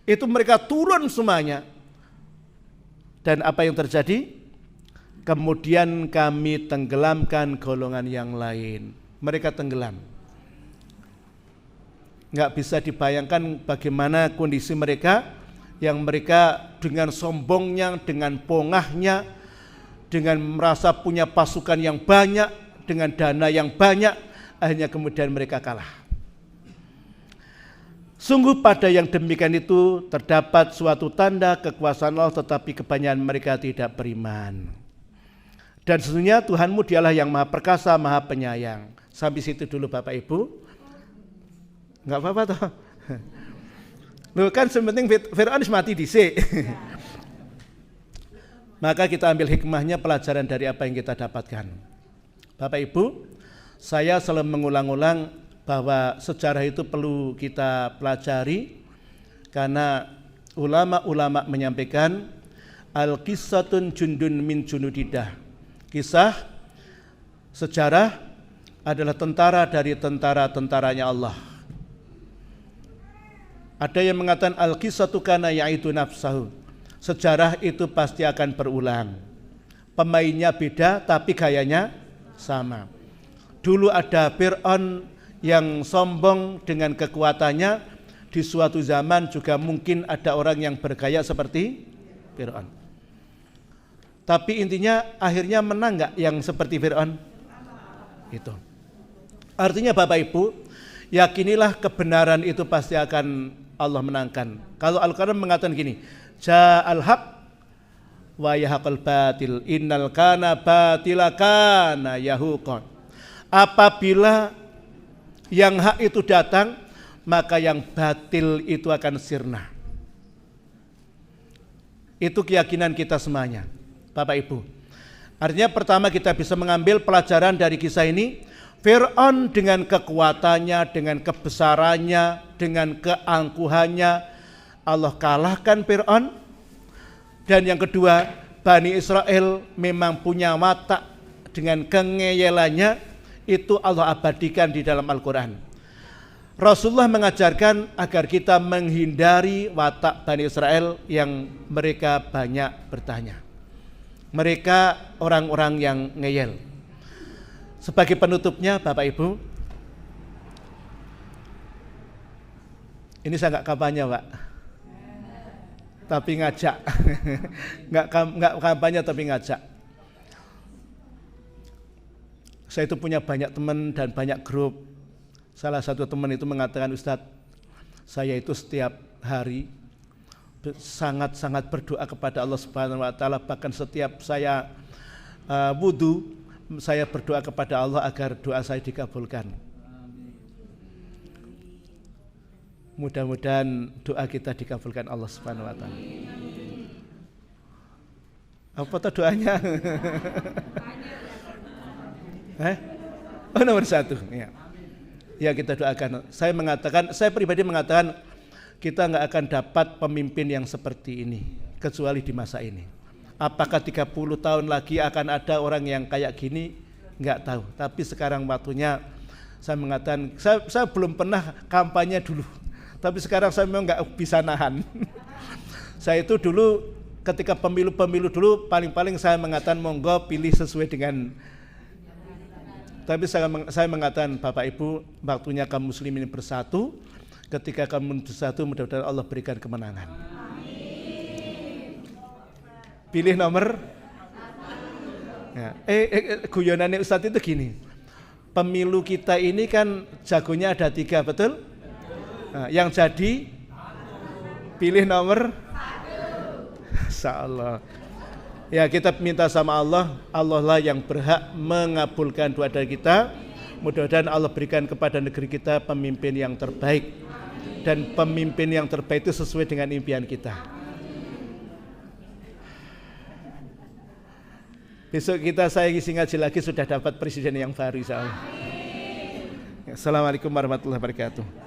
itu mereka turun semuanya. Dan apa yang terjadi? Kemudian kami tenggelamkan golongan yang lain. Mereka tenggelam. Nggak bisa dibayangkan bagaimana kondisi mereka, yang mereka dengan sombongnya, dengan pongahnya, dengan merasa punya pasukan yang banyak, dengan dana yang banyak, akhirnya kemudian mereka kalah. Sungguh pada yang demikian itu terdapat suatu tanda kekuasaan Allah, tetapi kebanyakan mereka tidak beriman. Dan sesungguhnya Tuhanmu dialah yang maha perkasa, maha penyayang. Sampai situ dulu Bapak Ibu. Enggak apa-apa toh. Loh kan sementing Fir'aun mati dhisik. Maka kita ambil hikmahnya, pelajaran dari apa yang kita dapatkan. Bapak Ibu, saya selalu mengulang-ulang bahwa sejarah itu perlu kita pelajari, karena ulama-ulama menyampaikan al-qissatun jundun min junudidah. Kisah sejarah adalah tentara dari tentara-tentaranya Allah. Ada yang mengatakan al-qissatu kana ya'idu nafsahu. Sejarah itu pasti akan berulang. Pemainnya beda tapi gayanya sama. Dulu ada Fir'aun yang sombong dengan kekuatannya, di suatu zaman juga mungkin ada orang yang bergaya seperti Fir'aun. Tapi intinya akhirnya menang nggak yang seperti Fir'aun? Itu. Artinya Bapak Ibu, yakinilah kebenaran itu pasti akan Allah menangkan. Kalau Al-Quran mengatakan gini, Ja'al haq wa yahaqal batil, innal kana batila kana yahuqan. Apabila yang hak itu datang, maka yang batil itu akan sirna. Itu keyakinan kita semuanya, Bapak Ibu. Artinya pertama kita bisa mengambil pelajaran dari kisah ini. Fir'aun dengan kekuatannya, dengan kebesarannya, dengan keangkuhannya, Allah kalahkan Fir'aun. Dan yang kedua, Bani Israel memang punya watak dengan kengeyelannya, itu Allah abadikan di dalam Al-Quran. Rasulullah mengajarkan agar kita menghindari watak Bani Israel yang mereka banyak bertanya. Mereka orang-orang yang ngeyel. Sebagai penutupnya Bapak Ibu, ini saya nggak kampanye Pak, tapi ngajak. nggak kampanye tapi ngajak. Saya itu punya banyak teman dan banyak grup. Salah satu teman itu mengatakan, Ustadz, saya itu setiap hari sangat-sangat berdoa kepada Allah Subhanahu wa taala, bahkan setiap saya wudu, saya berdoa kepada Allah agar doa saya dikabulkan. Mudah-mudahan doa kita dikabulkan Allah Subhanahu wa taala. Apa tuh doanya? Oh, nomor 1. Ya. Ya, kita doakan. Saya pribadi mengatakan kita nggak akan dapat pemimpin yang seperti ini kecuali di masa ini. Apakah 30 tahun lagi akan ada orang yang kayak gini? Nggak tahu. Tapi sekarang waktunya saya mengatakan, saya belum pernah kampanye dulu. Tapi sekarang saya memang nggak bisa nahan. Saya itu dulu ketika pemilu dulu paling-paling saya mengatakan monggo pilih sesuai dengan. Tapi saya mengatakan Bapak Ibu, waktunya kaum muslimin bersatu. Ketika kamu bersatu, mudah-mudahan Allah berikan kemenangan. Pilih nomor. Ya. Guyonannya Ustadz itu gini. Pemilu kita ini kan jagonya ada 3, betul? Nah, yang jadi pilih nomor 1. Insyaallah. Ya, kita minta sama Allah, Allah lah yang berhak mengabulkan doa dari kita. Mudah-mudahan Allah berikan kepada negeri kita pemimpin yang terbaik. Dan pemimpin yang terbaik itu sesuai dengan impian kita. Besok saya isi ngaji lagi sudah dapat presiden yang baru insyaallah. Assalamualaikum warahmatullahi wabarakatuh.